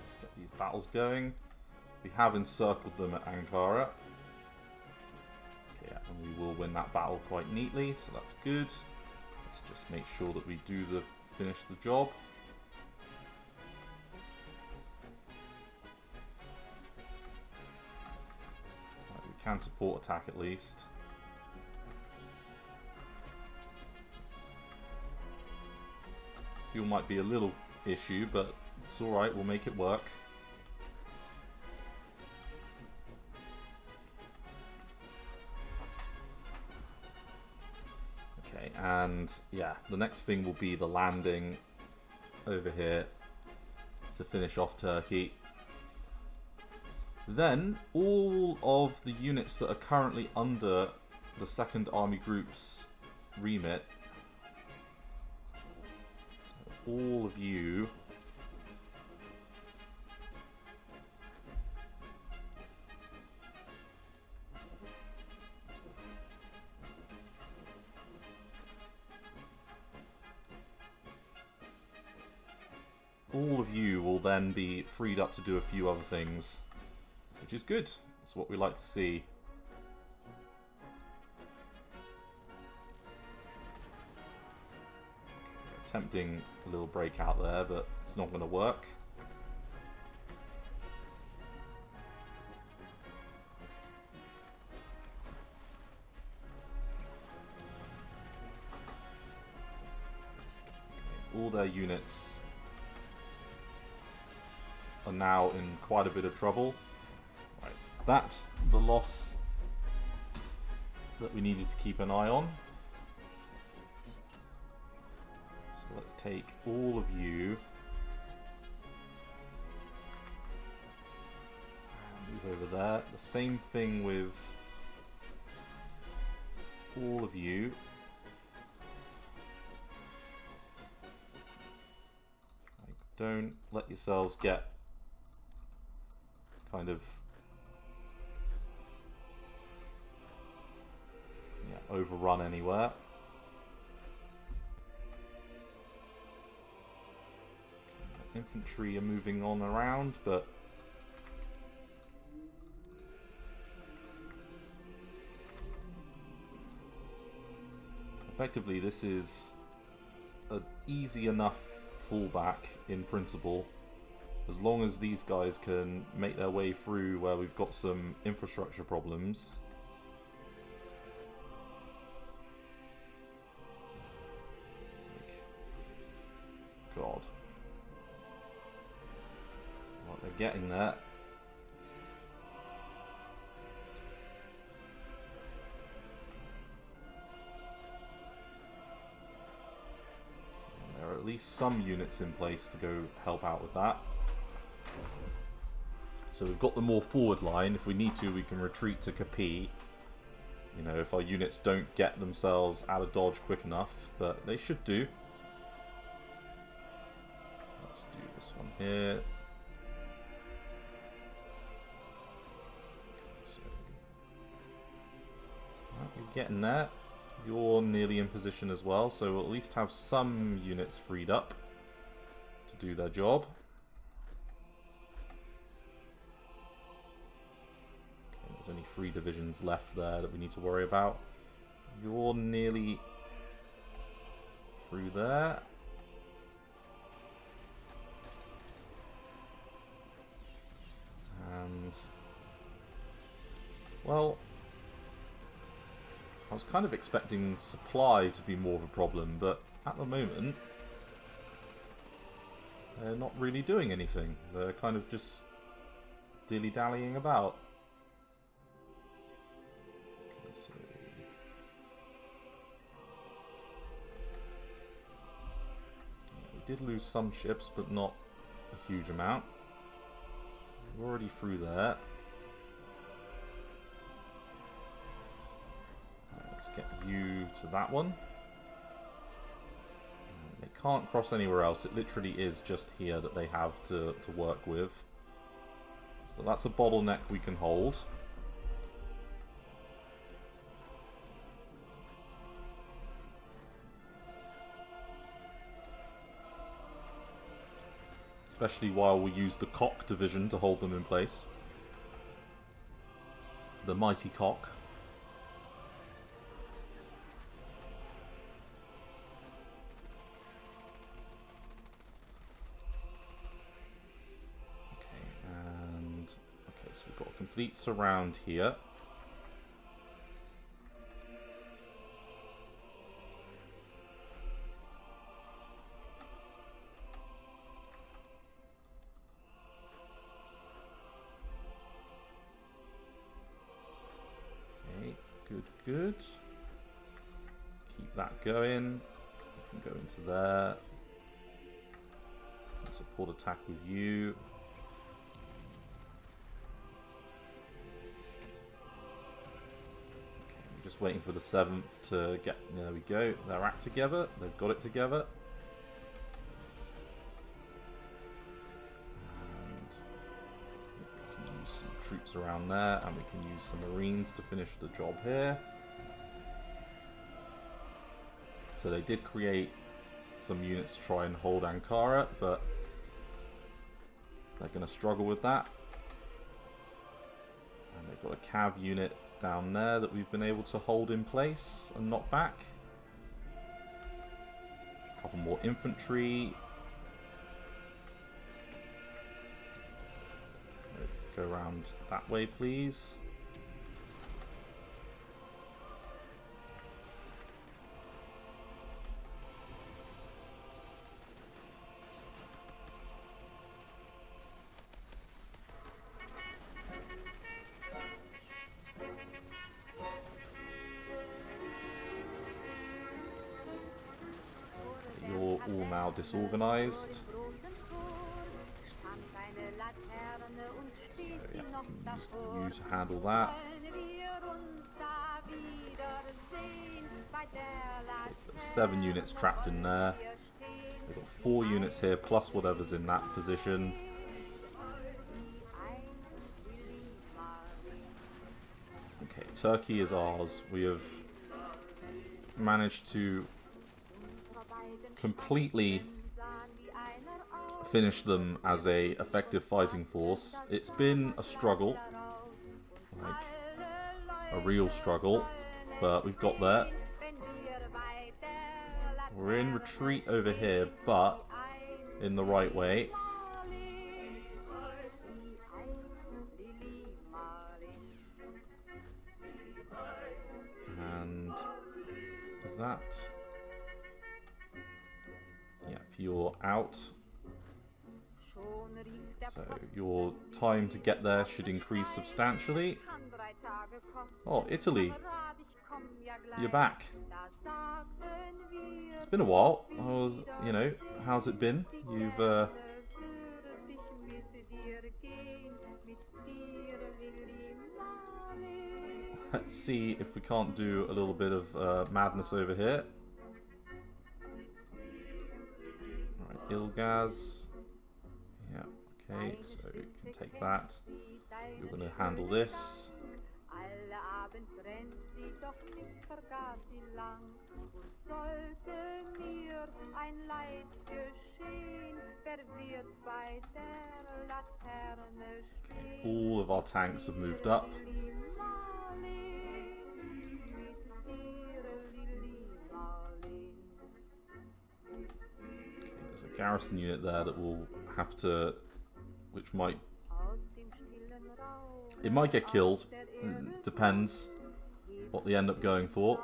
Let's get these battles going. We have encircled them at Ankara. Okay, yeah, and we will win that battle quite neatly, so that's good. Let's just make sure that we do finish the job. Right, we can support attack at least. Fuel might be a little issue, but it's alright, we'll make it work. Okay, and yeah, the next thing will be the landing over here to finish off Turkey. Then, all of the units that are currently under the Second Army Group's remit, so all of you, will then be freed up to do a few other things, which is good. That's what we like to see. Attempting a little breakout there, but it's not going to work. All their units are now in quite a bit of trouble. Right, that's the loss that we needed to keep an eye on. So let's take all of you and move over there. The same thing with all of you. Like, don't let yourselves get kind of overrun anywhere. Infantry are moving on around, but effectively this is an easy enough fallback in principle. As long as these guys can make their way through where we've got some infrastructure problems. God. Well, they're getting there. There are at least some units in place to go help out with that. So we've got the more forward line. If we need to, we can retreat to Capi. You know, if our units don't get themselves out of dodge quick enough, but they should do. Let's do this one here. So, well, you're getting there. You're nearly in position as well, so we'll at least have some units freed up to do their job. There's only 3 divisions left there that we need to worry about. You're nearly through there. And, well, I was kind of expecting supply to be more of a problem, but at the moment they're not really doing anything. They're kind of just dilly-dallying about. Did lose some ships, but not a huge amount. We're already through there. Let's get you to that one. They can't cross anywhere else. It literally is just here that they have to work with. So that's a bottleneck we can hold. Especially while we use the Cock division to hold them in place. The mighty Cock. So we've got a complete surround here. Okay, good. Keep that going. We can go into there. Support attack with you. Just waiting for the 7th to get... There we go. Their act together. They've got it together. And we can use some troops around there. And we can use some marines to finish the job here. So they did create some units to try and hold Ankara, but they're going to struggle with that. And they've got a cav unit down there that we've been able to hold in place and knock back. A couple more infantry. Go around that way, please. All now disorganized. So yeah, we can use you to handle that. Okay, so 7 units trapped in there. We've got 4 units here plus whatever's in that position. Okay, Turkey is ours. We have managed to completely finish them as a effective fighting force. It's been a struggle, like a real struggle, but we've got there. We're in retreat over here, but in the right way. And is that... Yep, you're out. So your time to get there should increase substantially. Oh, Italy. You're back. It's been a while. You know, how's it been? You've let's see if we can't do a little bit of madness over here. Ilgaz. Yeah, okay, so you can take that. You're going to handle this. Okay, all of our tanks have moved up. Garrison unit there that will have to, which might, it might get killed, depends what they end up going for.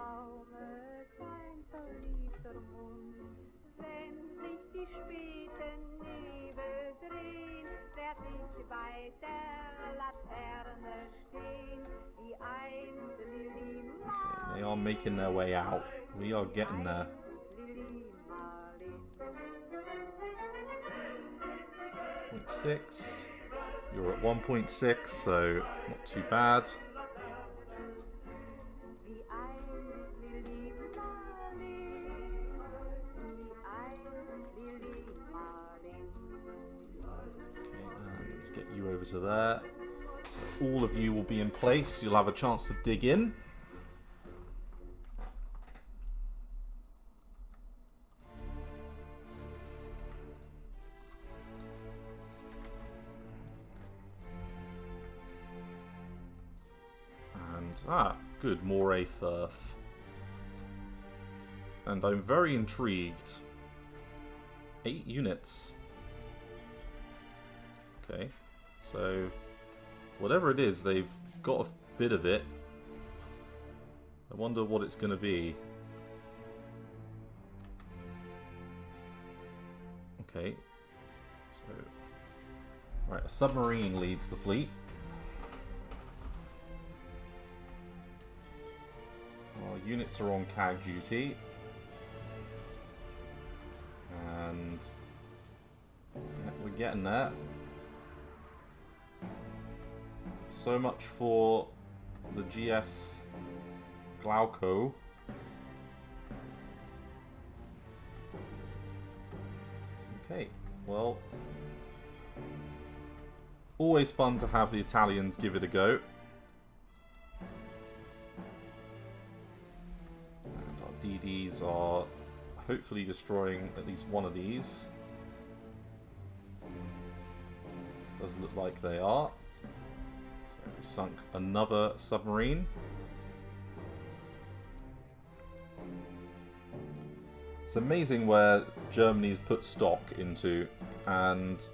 Okay, they are making their way out. We are getting there. .6. You're at 1.6, so not too bad. Okay, let's get you over to there. all of you will be in place. You'll have a chance to dig in. And, good, Moray Firth. And I'm very intrigued. 8 units. Okay, so whatever it is, they've got a bit of it. I wonder what it's going to be. Okay, so right, a submarine leads the fleet. Our units are on CAG duty. And yeah, we're getting there. So much for the GS Glauco. Okay, well, always fun to have the Italians give it a go. And our DDs are hopefully destroying at least one of these. Does look like they are. So we sunk another submarine. It's amazing where Germany's put stock into, and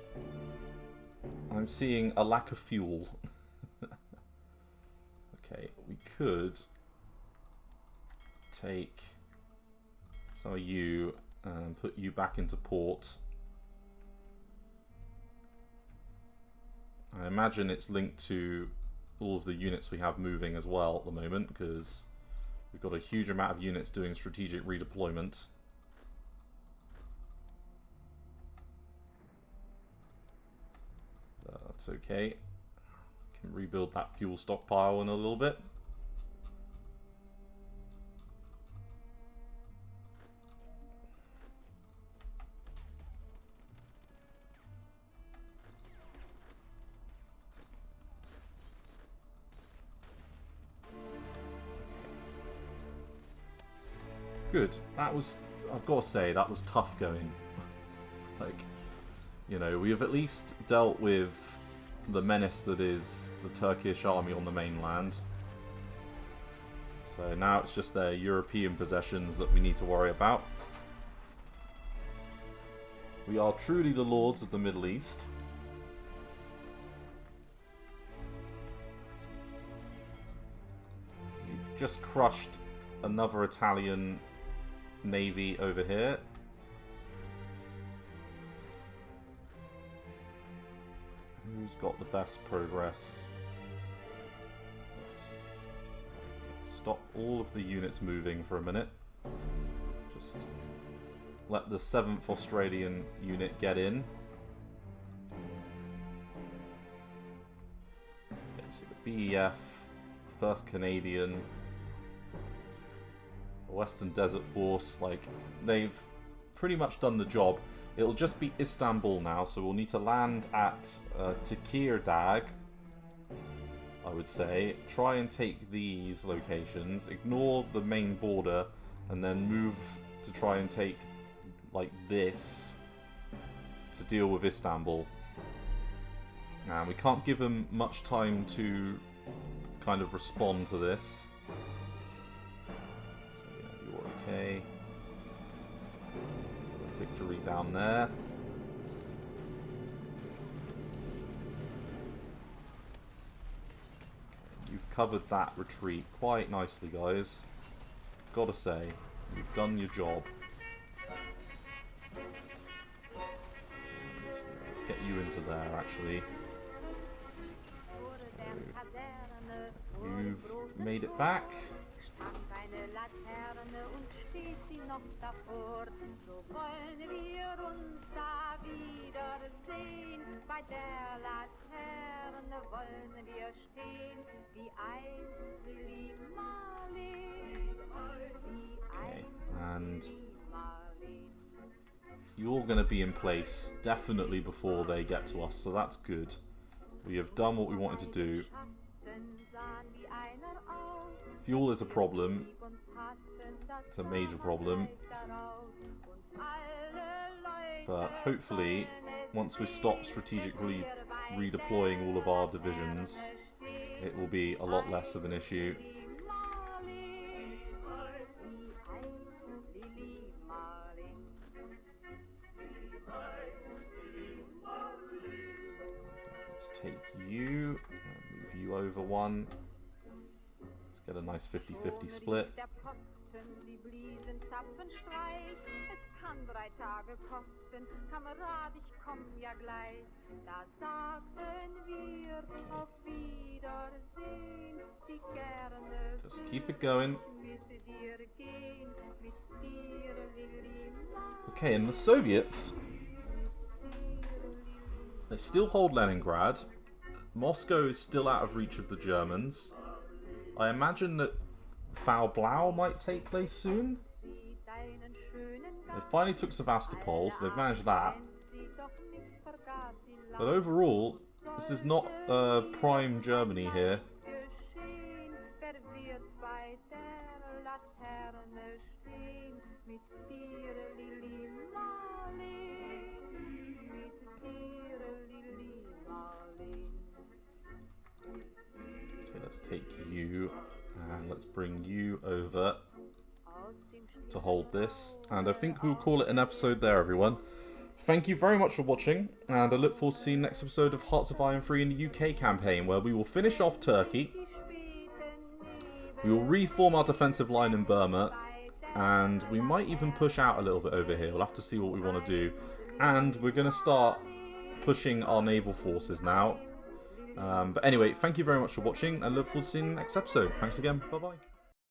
I'm seeing a lack of fuel. Okay, we could take some of you and put you back into port. I imagine it's linked to all of the units we have moving as well at the moment, because we've got a huge amount of units doing strategic redeployment. That's okay. Can rebuild that fuel stockpile in a little bit. Good. That was, I've got to say, that was tough going. Like, you know, we have at least dealt with the menace that is the Turkish army on the mainland. So now it's just their European possessions that we need to worry about. We are truly the lords of the Middle East. We've just crushed another Italian navy over here. Who's got the best progress? Let's stop all of the units moving for a minute. Just let the 7th Australian unit get in. Okay, so the BEF, 1st Canadian, the Western Desert Force, like, they've pretty much done the job. It'll just be Istanbul now, so we'll need to land at Tekirdağ, I would say. Try and take these locations, ignore the main border, and then move to try and take, like, this to deal with Istanbul. And we can't give them much time to kind of respond to this. So yeah, you're okay. Victory down there. You've covered that retreat quite nicely, guys. Gotta say, you've done your job. Let's get you into there, actually. So, you've made it back. Okay, and you're going to be in place definitely before they get to us, so that's good. We have done what we wanted to do. Fuel is a problem. It's a major problem. But hopefully, once we stop strategically redeploying all of our divisions, it will be a lot less of an issue. Let's take you, move you over one. Let's get a nice 50-50 split. Just keep it going. Okay, and the Soviets, they still hold Leningrad. Moscow is still out of reach of the Germans. I imagine that Foul Blau might take place soon. They finally took Sevastopol, so they've managed that. But overall, this is not prime Germany here. Okay, let's take you, and let's bring you over to hold this. And I think we'll call it an episode there, everyone. Thank you very much for watching, and I look forward to seeing the next episode of Hearts of Iron 3 in the UK campaign, where we will finish off Turkey. We will reform our defensive line in Burma, and we might even push out a little bit over here. We'll have to see what we want to do. And we're going to start pushing our naval forces now. But anyway, thank you very much for watching, and look forward to seeing you in the next episode. Thanks again. Bye-bye.